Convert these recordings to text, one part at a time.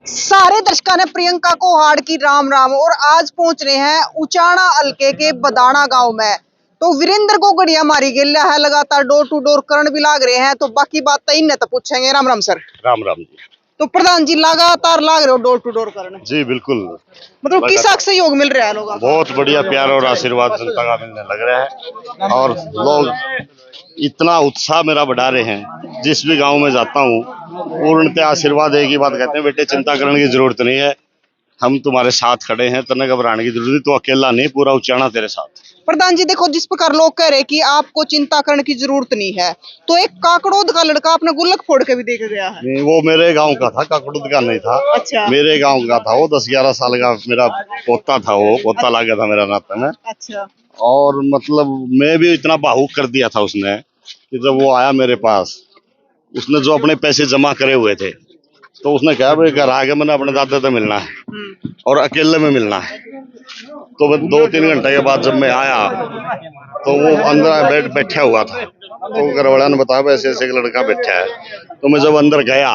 सारे दर्शकों ने प्रियंका को हाड़ की राम राम। और आज पहुंच रहे हैं उचाना हलके के बदाना गांव में। तो वीरेंद्र को गड़िया मारी गेला है, लगातार डोर टू डोर करण भी लाग रहे हैं। तो बाकी बात तो इन्हें तो पूछेंगे। राम राम सर। राम राम जी। तो प्रधान जी लगातार लाग रहे हो डोर टू डोर करण, जी बिल्कुल। मतलब किस हक से योग मिल रहा है लोगों को? बहुत बढ़िया प्यार और आशीर्वाद जनता का मिलने लग रहा है और लोग इतना उत्साह मेरा बढ़ा रहे हैं। जिस भी गांव में जाता हूँ पूर्णतः आशीर्वाद एक ही बात कहते हैं, बेटे चिंता करने की जरूरत नहीं है, हम तुम्हारे साथ खड़े हैं, तने घबराने की जरूरत नहीं, तो अकेला नहीं, पूरा उचाना तेरे साथ। प्रधान जी देखो, जिस प्रकार लोग कह रहे हैं कि आपको चिंता करने की जरूरत नहीं है, तो एक काकड़ोद का लड़का अपने गुल्लक फोड़ के भी देख गया है। नहीं, वो मेरे गांव का था, काकड़ोद का नहीं था। अच्छा। मेरे गांव का था वो, 10-11 साल का मेरा पोता था, वो पोता ला गया था मेरा नाते में। अच्छा। और मतलब मैं भी इतना भावुक कर दिया था उसने कि जब वो आया मेरे पास, उसने जो अपने पैसे जमा करे हुए थे, तो उसने कहा भाई घर आके मैंने अपने दादा से मिलना है और अकेले में मिलना है। तो मैं 2-3 घंटे के बाद जब मैं आया तो वो अंदर बैठा हुआ था। तो घर वाला ने बताया ऐसे ऐसे एक लड़का बैठा है। तो मैं जब अंदर गया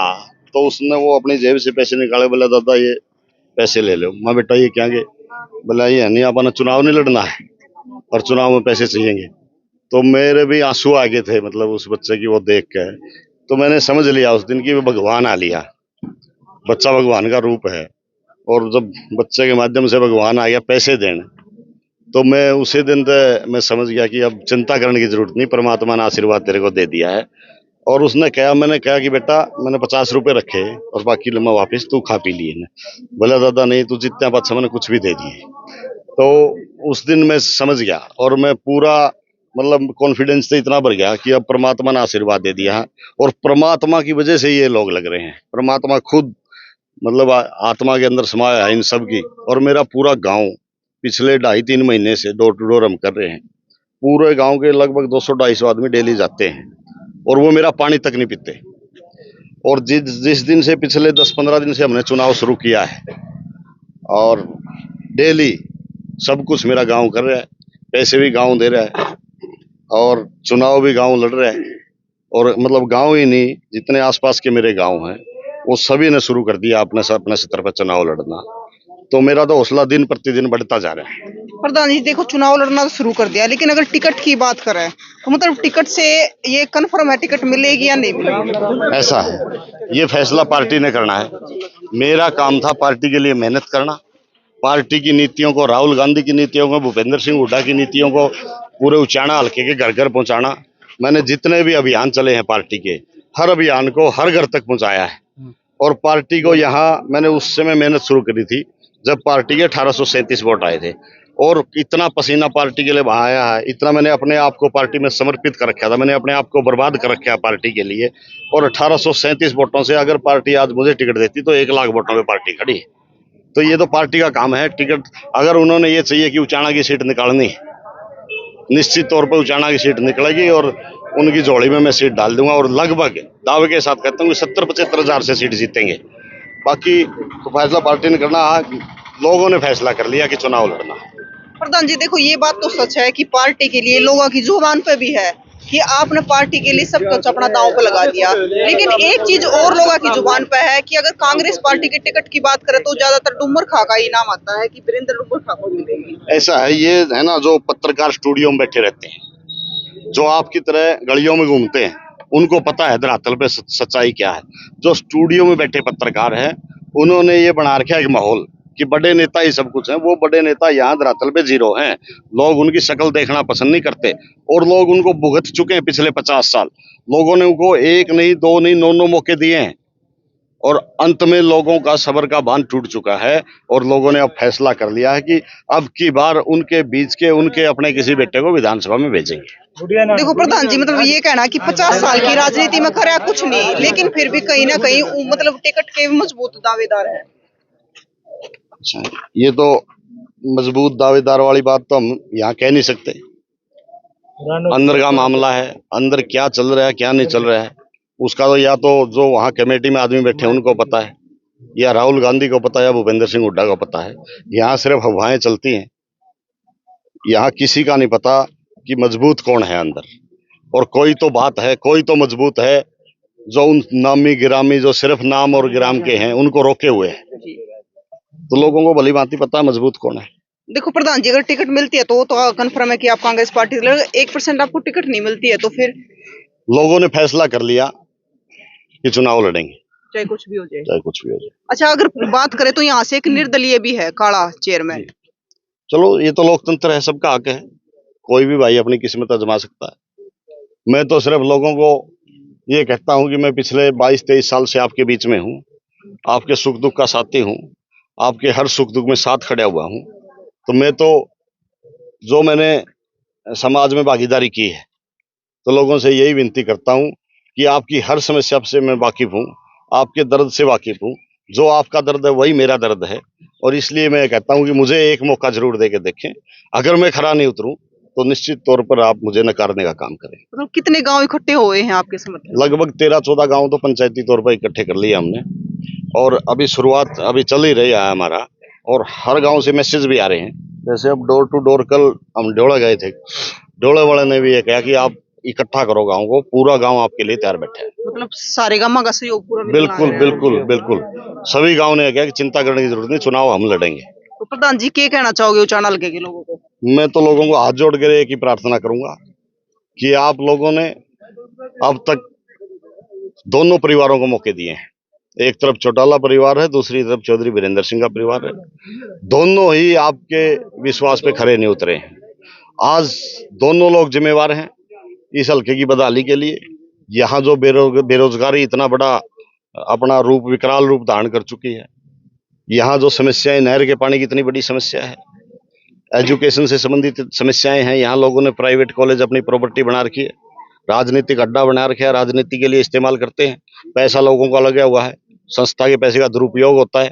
तो उसने वो अपनी जेब से पैसे निकाले, बोला दादा ये पैसे ले लो। मैं बेटा ये क्या गे? बोला ये नहीं, अपना चुनाव नहीं लड़ना है और चुनाव में पैसे चाहिए। तो मेरे भी आंसू आ गए थे, मतलब उस बच्चे की वो देख के। तो मैंने समझ लिया उस दिन की भगवान आ लिया, बच्चा भगवान का रूप है। और जब बच्चे के माध्यम से भगवान आ गया पैसे देने, तो मैं उसी दिन मैं समझ गया कि अब चिंता करने की जरूरत नहीं, परमात्मा ने आशीर्वाद तेरे को दे दिया है। और उसने कहा, मैंने कहा कि बेटा मैंने 50 रुपए रखे और बाकी मैं वापिस तू खा पी लिए। बोला दादा नहीं, तू जितना बच्चा मैंने कुछ भी दे दिए। तो उस दिन मैं समझ गया और मैं पूरा मतलब कॉन्फिडेंस से इतना भर गया कि अब परमात्मा ने आशीर्वाद दे दिया है। और परमात्मा की वजह से ये लोग लग रहे हैं, परमात्मा खुद मतलब आत्मा के अंदर समाया है इन सब की। और मेरा पूरा गांव पिछले 2.5-3 महीने से डोर टू डोर हम कर रहे हैं। पूरे गांव के लगभग 200-250 आदमी डेली जाते हैं और वो मेरा पानी तक नहीं पीते। और जिस जिस दिन से पिछले 10-15 दिन से हमने चुनाव शुरू किया है और डेली सब कुछ मेरा गांव कर रहा है, पैसे भी गांव दे रहा है और चुनाव भी गांव लड़ रहा है। और मतलब गांव ही नहीं, जितने आसपास के मेरे गांव हैं वो सभी ने शुरू कर दिया अपने स्तर पर चुनाव लड़ना। तो मेरा तो हौसला दिन प्रतिदिन बढ़ता जा रहा है। प्रधान जी देखो, चुनाव लड़ना तो शुरू कर दिया, लेकिन अगर टिकट की बात करें तो मतलब टिकट से ये कन्फर्म है टिकट मिलेगी या नहीं मिलेगी? ऐसा है, ये फैसला पार्टी ने करना है। मेरा काम था पार्टी के लिए मेहनत करना, पार्टी की नीतियों को, राहुल गांधी की नीतियों को, भूपेंद्र सिंह हुड्डा की नीतियों को पूरे उचाना हल्के के घर घर पहुंचाना। मैंने जितने भी अभियान चले हैं पार्टी के, हर अभियान को हर घर तक पहुंचाया है। और पार्टी को यहाँ मैंने उस समय मेहनत शुरू करी थी जब पार्टी के 1837 वोट आए थे। और इतना पसीना पार्टी के लिए बहाया है, इतना मैंने अपने आप को पार्टी में समर्पित कर रखा था, मैंने अपने आप को बर्बाद कर रखा है पार्टी के लिए। और 1837 वोटों से अगर पार्टी आज मुझे टिकट देती तो 1 लाख वोटों में पार्टी खड़ी है। तो ये तो पार्टी का काम है। टिकट अगर उन्होंने ये चाहिए कि उचाना की सीट निकालनी, निश्चित तौर पर उचाना की सीट निकलेगी और उनकी झोली में मैं सीट डाल दूंगा। और लगभग दावे के साथ कहता हूँ 70-75 हजार से सीट जीतेंगे। बाकी तो फैसला पार्टी ने करना है, लोगों ने फैसला कर लिया कि चुनाव लड़ना है। प्रधान जी देखो, ये बात तो सच है कि पार्टी के लिए लोगों की जुबान पे भी है कि आपने पार्टी के लिए सब कुछ अपना दांव पे लगा दिया, लेकिन एक चीज और लोगों की जुबान पे है कि अगर कांग्रेस पार्टी के टिकट की बात करें तो ज्यादातर डुम्बर खा का ही नाम आता है कि वीरेंद्र डुम्बर खा को मिलेगी। ऐसा है, ये है ना, जो पत्रकार स्टूडियो में बैठे रहते हैं, जो आपकी तरह गलियों में घूमते हैं, उनको पता है धरातल पे सच्चाई क्या है। जो स्टूडियो में बैठे पत्रकार हैं, उन्होंने ये बना रखा है एक माहौल कि बड़े नेता ही सब कुछ हैं। वो बड़े नेता यहाँ धरातल पे जीरो हैं, लोग उनकी शक्ल देखना पसंद नहीं करते। और लोग उनको भुगत चुके हैं पिछले 50 साल। लोगों ने उनको 1 नहीं 2 नहीं 9 मौके दिए हैं और अंत में लोगों का सब्र का बांध टूट चुका है। और लोगों ने अब फैसला कर लिया है कि अब की बार उनके बीच के उनके अपने किसी बेटे को विधानसभा में भेजेंगे। देखो प्रधान जी, मतलब ये कहना कि 50 साल की राजनीति में करा कुछ नहीं, लेकिन फिर भी कहीं ना कहीं मतलब टिकट के मजबूत दावेदार है। अच्छा, ये तो मजबूत दावेदार वाली बात तो हम यहाँ कह नहीं सकते। अंदर का मामला है, अंदर क्या चल रहा है क्या नहीं चल रहा है उसका तो या तो जो वहाँ कमेटी में आदमी बैठे हैं उनको पता है, या राहुल गांधी को पता है, या भूपेंद्र सिंह हुड्डा को पता है। यहाँ सिर्फ अफवाहें चलती हैं, यहाँ किसी का नहीं पता कि मजबूत कौन है अंदर। और कोई तो बात है, कोई तो मजबूत है जो उन नामी गिरामी जो सिर्फ नाम और गिराम के हैं उनको रोके हुए हैं। तो लोगों को भली भांति पता है मजबूत कौन है। देखो प्रधान जी, अगर टिकट मिलती है तो वो तो कन्फर्म है कि आप कांग्रेस पार्टी से लड़ोगे। 1% आपको टिकट नहीं मिलती है तो फिर लोगों ने फैसला कर लिया कि चुनाव लड़ेंगे, चाहे कुछ भी हो जाए। चाहे कुछ भी हो जाए। अच्छा, अगर बात करें तो यहाँ से एक निर्दलीय भी है, काला चेयरमैन। चलो ये तो लोकतंत्र है, सबका हक है, कोई भी भाई अपनी किस्मत आजमा सकता है। मैं तो सिर्फ लोगों को ये कहता हूं कि मैं पिछले 22-23 साल से आपके बीच में हूं, आपके सुख दुख का साथी हूं, आपके हर सुख दुख में साथ खड़ा हुआ हूं। तो मैं तो जो मैंने समाज में भागीदारी की है, तो लोगों से यही विनती करता हूं कि आपकी हर समस्या से मैं वाकिफ हूं, आपके दर्द से वाकिफ हूं। जो आपका दर्द है वही मेरा दर्द है, और इसलिए मैं कहता हूं कि मुझे एक मौका जरूर दे के देखें। अगर मैं खरा नहीं उतरूं तो निश्चित तौर पर आप मुझे नकारने का काम करें। मतलब कितने गांव इकट्ठे हुए हैं आपके समर्थन? लगभग 13-14 गांव तो पंचायती तौर पर इकट्ठे कर लिए हमने, और अभी शुरुआत अभी चल ही रही है हमारा, और हर गांव से मैसेज भी आ रहे हैं। जैसे अब डोर टू डोर, कल हम ढोला गए थे, ढोले वाले ने भी ये कहा कि आप इकट्ठा करो गांव को, पूरा गांव आपके लिए तैयार बैठा है। मतलब सारे गांव का सहयोग पूरा मिलना बिल्कुल है। बिल्कुल बिल्कुल, सभी गांव ने कहा कि चिंता करने की जरूरत नहीं, चुनाव हम लड़ेंगे। तो प्रधान जी, क्या कहना चाहोगे उचाना हल्के के लोगों को? मैं तो लोगों को हाथ जोड़ कर एक ही प्रार्थना करूंगा कि आप लोगों ने अब तक दोनों परिवारों को मौके दिए हैं। एक तरफ चौटाला परिवार है, दूसरी तरफ चौधरी वीरेंद्र सिंह का परिवार है। दोनों ही आपके विश्वास पे खरे नहीं उतरे हैं। आज दोनों लोग जिम्मेवार हैं इस हल्के की बदहाली के लिए। यहाँ जो बेरोजगारी इतना बड़ा अपना रूप, विकराल रूप धारण कर चुकी है, यहाँ जो समस्याएं, नहर के पानी की इतनी बड़ी समस्या है, एजुकेशन से संबंधित समस्याएं हैं, यहाँ लोगों ने प्राइवेट कॉलेज अपनी प्रॉपर्टी बना रखी है, राजनीतिक अड्डा बना रखा है, राजनीति के लिए इस्तेमाल करते हैं, पैसा लोगों का लगा हुआ है, संस्था के पैसे का दुरुपयोग होता है।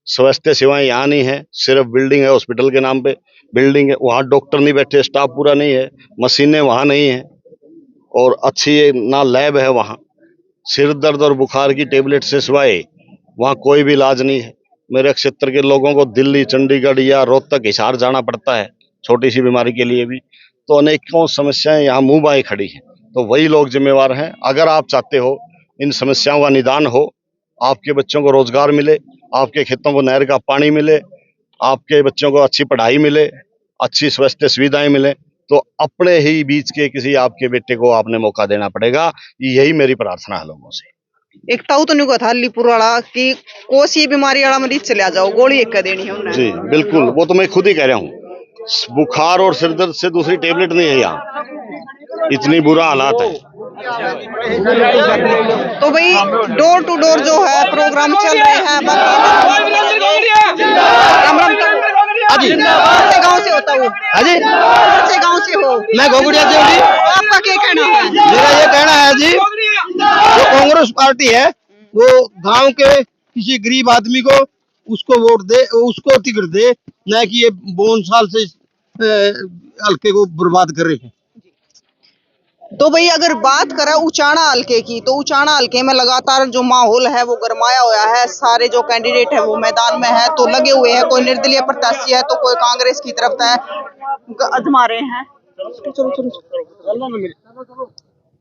स्वास्थ्य सेवाएं यहाँ नहीं है, सिर्फ बिल्डिंग है, हॉस्पिटल के नाम पे बिल्डिंग है, वहाँ डॉक्टर नहीं बैठे, स्टाफ पूरा नहीं है, मशीनें वहाँ नहीं है, और अच्छी ना लैब है वहाँ। सिर दर्द और बुखार की टेबलेट से सिवाय वहाँ कोई भी इलाज नहीं है। मेरे क्षेत्र के लोगों को दिल्ली, चंडीगढ़ या रोहतक, हिसार जाना पड़ता है छोटी सी बीमारी के लिए भी। तो अनेकों समस्याएं यहाँ मुंह बाएं खड़ी हैं। तो वही लोग जिम्मेवार हैं। अगर आप चाहते हो इन समस्याओं का निदान हो, आपके बच्चों को रोजगार मिले, आपके खेतों को नहर का पानी मिले, आपके बच्चों को अच्छी पढ़ाई मिले, अच्छी स्वास्थ्य सुविधाएं मिले, तो अपने ही बीच के किसी आपके बेटे को आपने मौका देना पड़ेगा। यही मेरी प्रार्थना है लोगों से। एक ताऊ तो नहीं था अलीपुर वाला कि कोसी बीमारी वाला मरीज चले आ जाओ, गोली एक कर देनी है उन्हें। जी बिल्कुल, वो तो मैं खुद ही कह रहा हूँ। बुखार और सिर दर्द से दूसरी टेबलेट नहीं है यहाँ, इतनी बुरा हालात है। तो भाई डोर टू डोर जो है प्रोग्राम चल रहे हैं। कौन से गांव से होता हूँ? कौन से गांव से हो? मैं घोगड़िया से हूँ जी। आपका क्या कहना है? मेरा ये कहना है जी, जो कांग्रेस पार्टी है वो गांव के किसी गरीब आदमी को उसको वोट दे, उसको टिकट दे, न कि ये 52 साल से हल्के को बर्बाद कर रहे हैं। तो भाई अगर बात करें उचाना हल्के की, तो उचाना हल्के में लगातार जो माहौल है वो गरमाया हुआ है। सारे जो कैंडिडेट है वो मैदान में है, तो लगे हुए हैं। कोई निर्दलीय प्रत्याशी है तो कोई कांग्रेस की तरफ है, आजमा रहे हैं।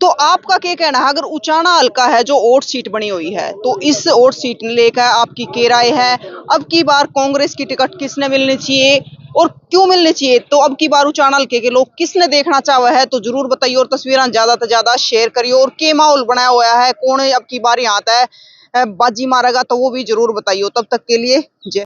तो आपका क्या कहना है, अगर उचाना हल्का है जो वोट सीट बनी हुई है, तो इस वोट सीट लेकर आपकी क्या राय है? अब की बार कांग्रेस की टिकट किसने मिलनी चाहिए और क्यों मिलनी चाहिए? तो अब की बार उचाना हल्के के लोग किसने देखना चाहा है तो जरूर बताइए, और तस्वीरें ज्यादा से ज्यादा शेयर करिए। और क्या माहौल बनाया हुआ है, कौन अब की बार यहाँ आता है बाजी मारेगा, तो वो भी जरूर बताइए। तब तक के लिए जय।